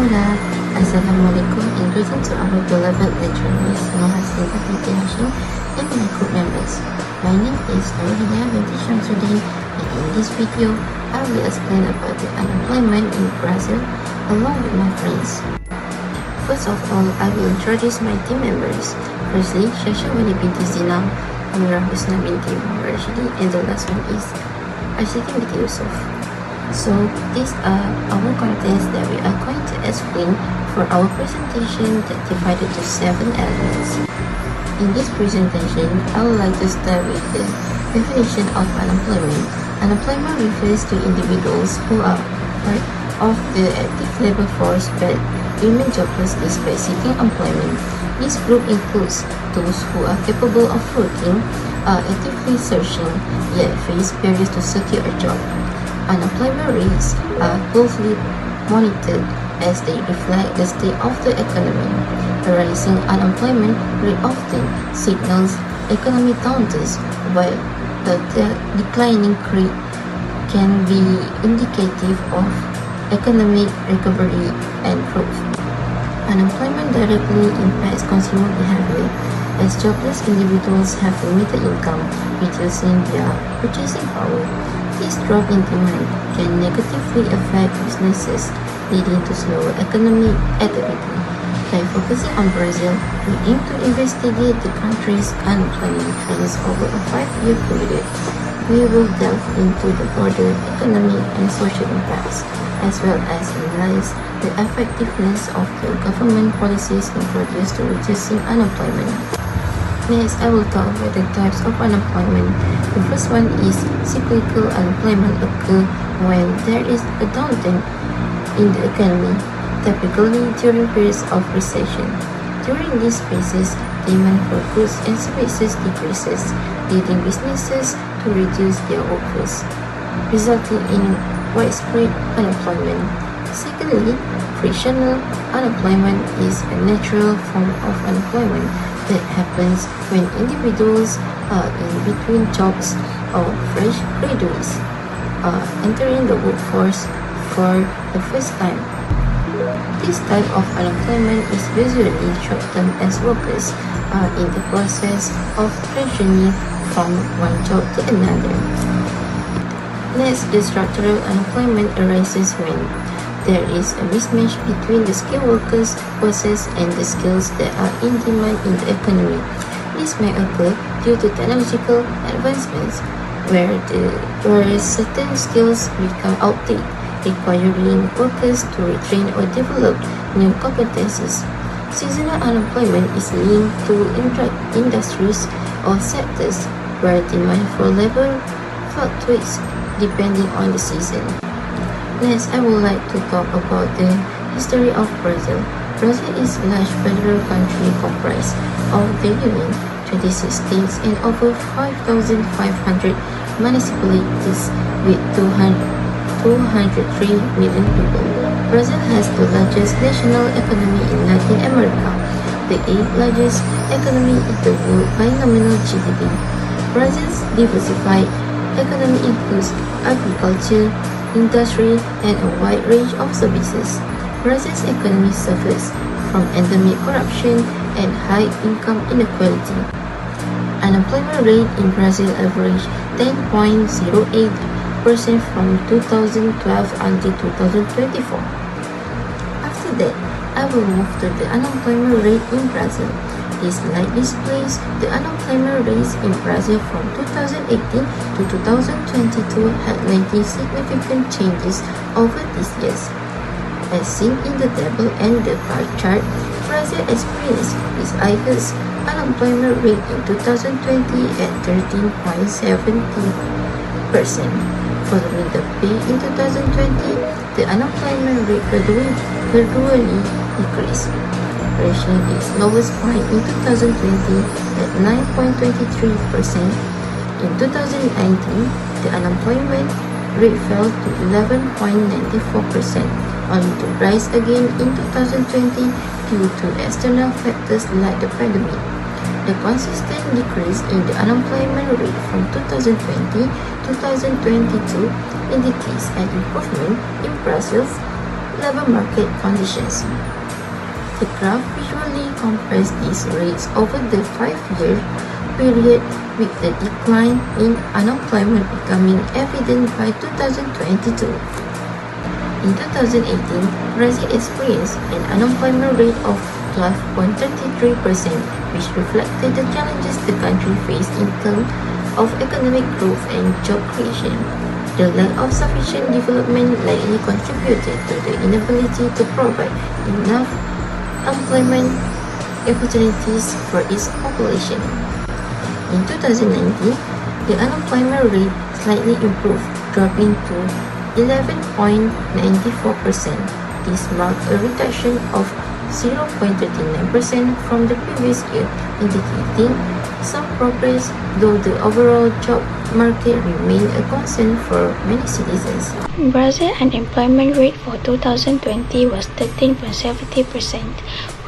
Hola, Assalamualaikum and greetings to our beloved lecturers, Nohasin Abiti Hashim, and my group members. My name is Nurhida binti Shamsuddin, and in this video, I will explain about the unemployment in Brazil along with my friends. First of all, I will introduce my team members. Firstly, Shasha Wali binti Zinam, Amirah Husna binti Muhammad Rashidi, and the last one is Ashikin binti Yusuf. So these are our contents that we are going to explain for our presentation that divided to 7 elements. In this presentation, I would like to start with the definition of unemployment. Unemployment refers to individuals who are part of the active labor force but remain jobless despite seeking employment. This group includes those who are capable of working, are actively searching, yet face barriers to secure a job. Unemployment rates are closely monitored as they reflect the state of the economy. A rising unemployment rate often signals economic downturns, while a declining rate can be indicative of economic recovery and growth. Unemployment directly impacts consumer behavior, as jobless individuals have limited income, reducing their purchasing power. This drop in demand can negatively affect businesses, leading to slower economic activity. By focusing on Brazil, we aim to investigate the country's unemployment trends over a 5-year period. We will delve into the broader economic and social impacts, as well as analyze the effectiveness of the government policies introduced to reducing unemployment. Next, I will talk about the types of unemployment. The first one is cyclical unemployment occur when there is a downturn in the economy, typically during periods of recession. During these phases, demand for goods and services decreases, leading businesses to reduce their workforce, resulting in widespread unemployment. Secondly, frictional unemployment is a natural form of unemployment that happens when individuals are in between jobs or fresh graduates are entering the workforce for the first time. This type of unemployment is usually short-term as workers are in the process of transitioning from one job to another. Next, the structural unemployment arises when there is a mismatch between the skilled workers forces and the skills that are in demand in the economy. This may occur due to technological advancements, where certain skills become outdated, requiring workers to retrain or develop new competencies. Seasonal unemployment is linked to industries or sectors where demand for labor fluctuates depending on the season. Next, I would like to talk about the history of Brazil. Brazil is a large federal country comprised of the Union, 26 states, and over 5,500 municipalities with 203 million people. Brazil has the largest national economy in Latin America, the 8th largest economy in the world by nominal GDP. Brazil's diversified economy includes agriculture, industry, and a wide range of services. Brazil's economy suffers from endemic corruption and high income inequality. Unemployment rate in Brazil averaged 10.08% from 2012 until 2024. After that, I will move to the unemployment rate in Brazil. This slide displays the unemployment rates in Brazil from 2018 to 2022 had 19 significant changes over these years. As seen in the table and the bar chart, Brazil experienced its highest unemployment rate in 2020 at 13.70%. Following the peak in 2020, the unemployment rate gradually decreased, reaching its lowest point in 2020 at 9.23%. In 2019, the unemployment rate fell to 11.94%, only to rise again in 2020 due to external factors like the pandemic. The consistent decrease in the unemployment rate from 2020 to 2022 indicates an improvement in Brazil's labor market conditions. The graph visually compares these rates over the 5-year period, with the decline in unemployment becoming evident by 2022. In 2018, Brazil experienced an unemployment rate of 12.33%, which reflected the challenges the country faced in terms of economic growth and job creation. The lack of sufficient development likely contributed to the inability to provide enough employment opportunities for its population. In 2019, the unemployment rate slightly improved, dropping to 11.94%. This marked a reduction of 0.39% from the previous year, indicating some progress, though the overall job market remained a concern for many citizens. Brazil unemployment rate for 2020 was 13.70%,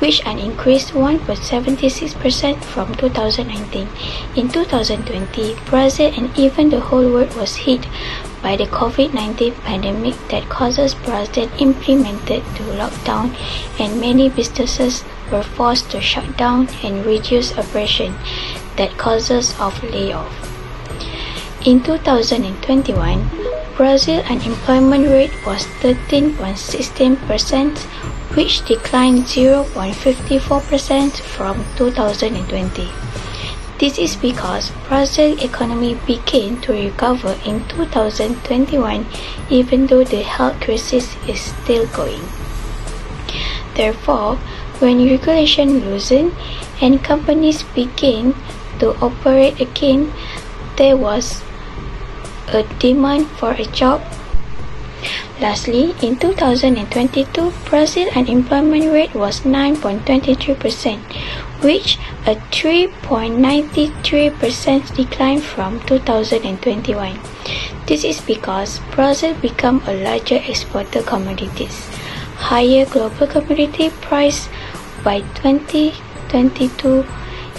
which an increased 1.76% from 2019. In 2020, Brazil and even the whole world was hit by the COVID-19 pandemic that causes Brazil implemented the lockdown, and many businesses were forced to shut down and reduce operation that causes of layoff. In 2021, Brazil unemployment rate was 13.16%, which declined 0.54% from 2020. This is because Brazil's economy began to recover in 2021, even though the health crisis is still going. Therefore, when regulation loosened and companies began to operate again, there was a demand for a job. Lastly, in 2022, Brazil unemployment rate was 9.23%, which a 3.93% decline from 2021. This is because Brazil became a larger exporter commodities. Higher global commodity price by 2022,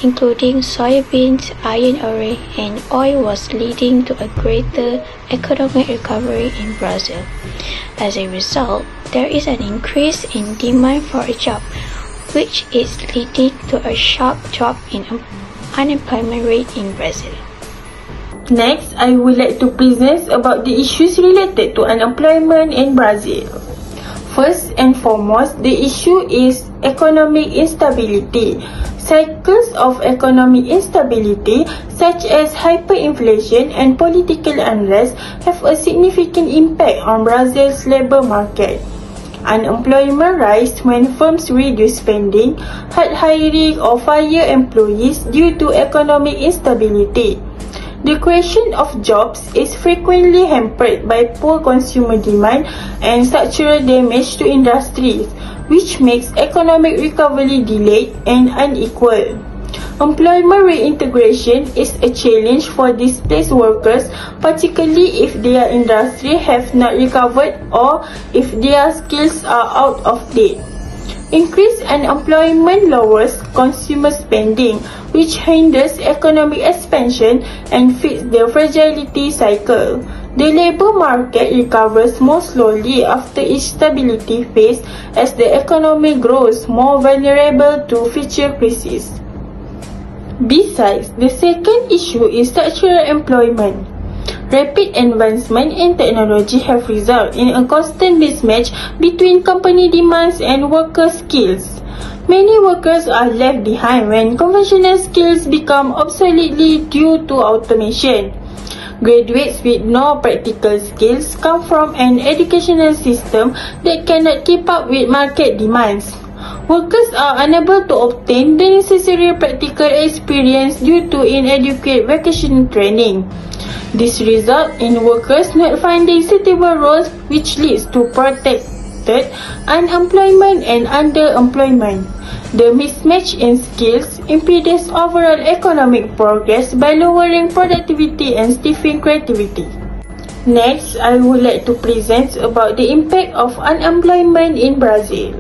including soybeans, iron ore, and oil, was leading to a greater economic recovery in Brazil. As a result, there is an increase in demand for a job, which is leading to a sharp drop in unemployment rate in Brazil. Next, I would like to present about the issues related to unemployment in Brazil. First and foremost, the issue is economic instability. Cycles of economic instability, such as hyperinflation and political unrest, have a significant impact on Brazil's labor market. Unemployment rise when firms reduce spending, hard hiring, or fire employees due to economic instability. The creation of jobs is frequently hampered by poor consumer demand and structural damage to industries, which makes economic recovery delayed and unequal. Employment reintegration is a challenge for displaced workers, particularly if their industry have not recovered or if their skills are out of date. Increased unemployment lowers consumer spending, which hinders economic expansion and feeds the fragility cycle. The labor market recovers more slowly after each stability phase, as the economy grows more vulnerable to future crises. Besides, the second issue is structural employment. Rapid advancement in technology have resulted in a constant mismatch between company demands and worker skills. Many workers are left behind when conventional skills become obsolete due to automation. Graduates with no practical skills come from an educational system that cannot keep up with market demands. Workers are unable to obtain the necessary practical experience due to inadequate vocational training. This results in workers not finding suitable roles, which leads to protected unemployment and underemployment. The mismatch in skills impedes overall economic progress by lowering productivity and stifling creativity. Next, I would like to present about the impact of unemployment in Brazil.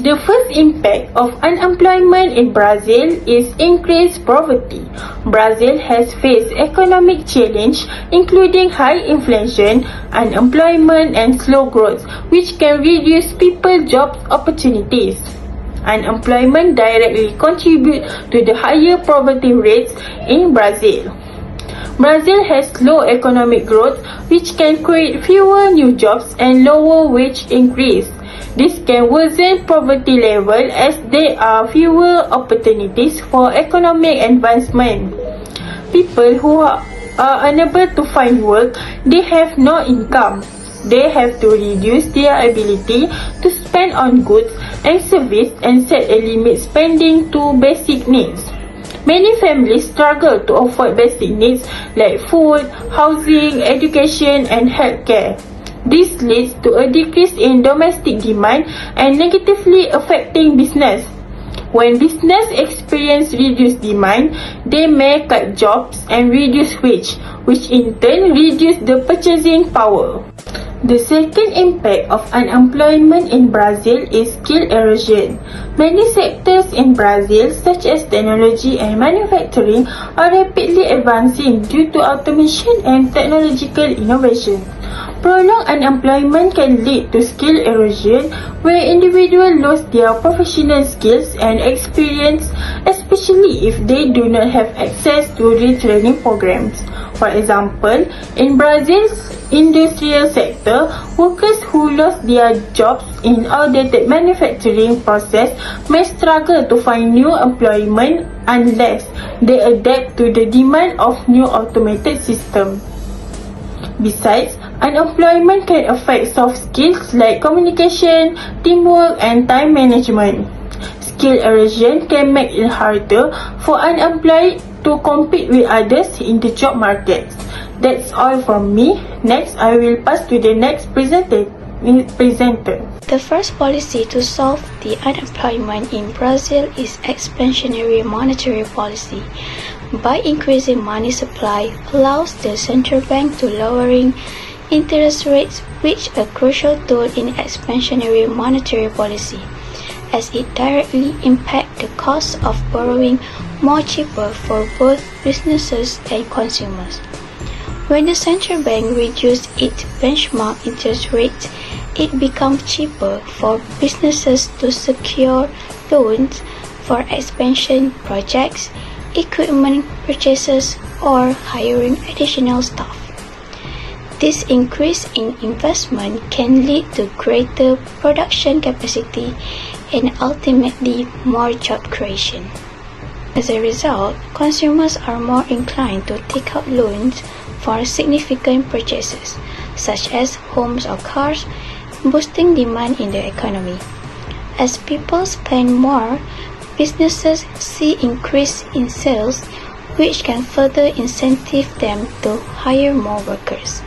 The first impact of unemployment in Brazil is increased poverty. Brazil has faced economic challenge including high inflation, unemployment and slow growth, which can reduce people's job opportunities. Unemployment directly contributes to the higher poverty rates in Brazil. Brazil has low economic growth, which can create fewer new jobs and lower wage increase. This can worsen poverty level as there are fewer opportunities for economic advancement. People who are unable to find work, they have no income. They have to reduce their ability to spend on goods and services and set a limit spending to basic needs. Many families struggle to afford basic needs like food, housing, education and healthcare. This leads to a decrease in domestic demand and negatively affecting business. When business experience reduced demand, they may cut jobs and reduce wage, which in turn reduce the purchasing power. The second impact of unemployment in Brazil is skill erosion. Many sectors in Brazil, such as technology and manufacturing, are rapidly advancing due to automation and technological innovation. Prolonged unemployment can lead to skill erosion, where individuals lose their professional skills and experience, especially if they do not have access to retraining programs. For example, in Brazil's industrial sector, workers who lost their jobs in outdated manufacturing process may struggle to find new employment unless they adapt to the demand of new automated systems. Besides, unemployment can affect soft skills like communication, teamwork, and time management. Skill erosion can make it harder for unemployed to compete with others in the job market. That's all from me. Next, I will pass to the next presenter. The first policy to solve the unemployment in Brazil is expansionary monetary policy. By increasing money supply, allows the central bank to lowering interest rates, which a crucial tool in expansionary monetary policy, as it directly impacts the cost of borrowing more cheaper for both businesses and consumers. When the central bank reduces its benchmark interest rates, it becomes cheaper for businesses to secure loans for expansion projects, equipment purchases, or hiring additional staff. This increase in investment can lead to greater production capacity and ultimately more job creation. As a result, consumers are more inclined to take out loans for significant purchases, such as homes or cars, boosting demand in the economy. As people spend more, businesses see increase in sales, which can further incentive them to hire more workers.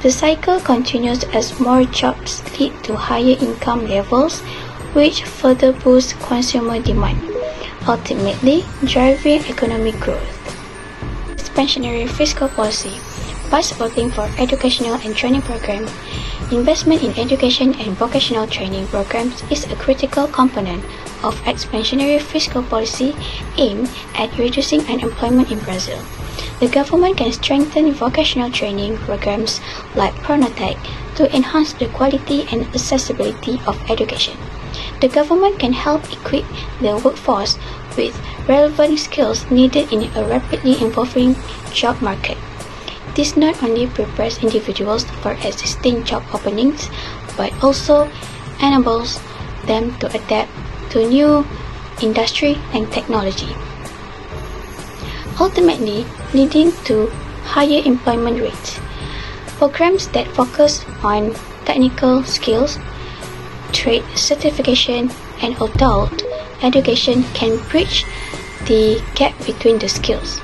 The cycle continues as more jobs lead to higher income levels, which further boosts consumer demand, ultimately driving economic growth. Expansionary fiscal policy. By supporting for educational and training programs, investment in education and vocational training programs is a critical component of expansionary fiscal policy aimed at reducing unemployment in Brazil. The government can strengthen vocational training programs like Pronatec to enhance the quality and accessibility of education. The government can help equip the workforce with relevant skills needed in a rapidly evolving job market. This not only prepares individuals for existing job openings, but also enables them to adapt to new industry and technology, ultimately leading to higher employment rates. Programs that focus on technical skills, trade certification, and adult education can bridge the gap between the skills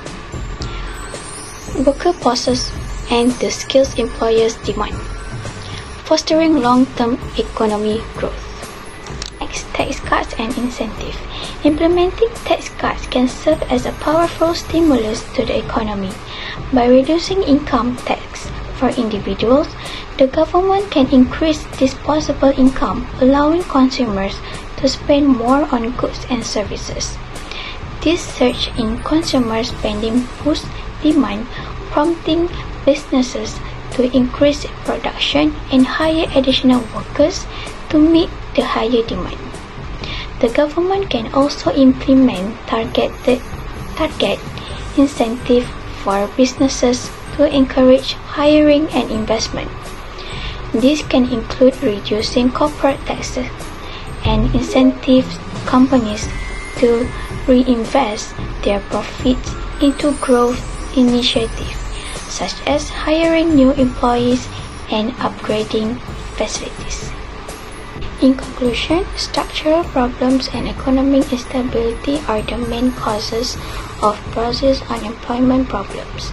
worker possess and the skills employers demand, fostering long-term economic growth. Next, tax cuts and incentive. Implementing tax cuts can serve as a powerful stimulus to the economy. By reducing income tax for individuals, the government can increase disposable income, allowing consumers to spend more on goods and services. This surge in consumer spending boosts demand, prompting businesses to increase production and hire additional workers to meet the higher demand. The government can also implement target incentive for businesses to encourage hiring and investment. This can include reducing corporate taxes and incentive companies to reinvest their profits into growth initiatives, such as hiring new employees and upgrading facilities. In conclusion, structural problems and economic instability are the main causes of Brazil's unemployment problems,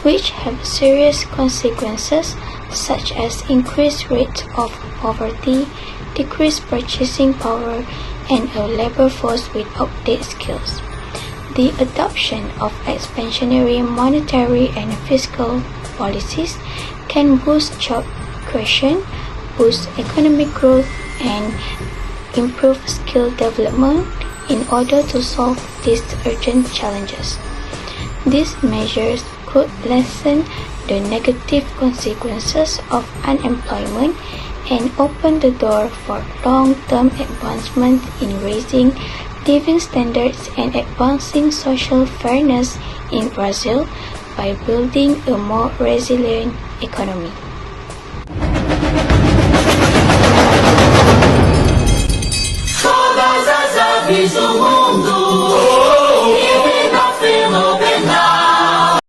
which have serious consequences such as increased rates of poverty, decreased purchasing power, and a labor force with outdated skills. The adoption of expansionary monetary and fiscal policies can boost job creation, boost economic growth, and improve skill development in order to solve these urgent challenges. These measures could lessen the negative consequences of unemployment and open the door for long-term advancement in raising living standards and advancing social fairness in Brazil by building a more resilient economy.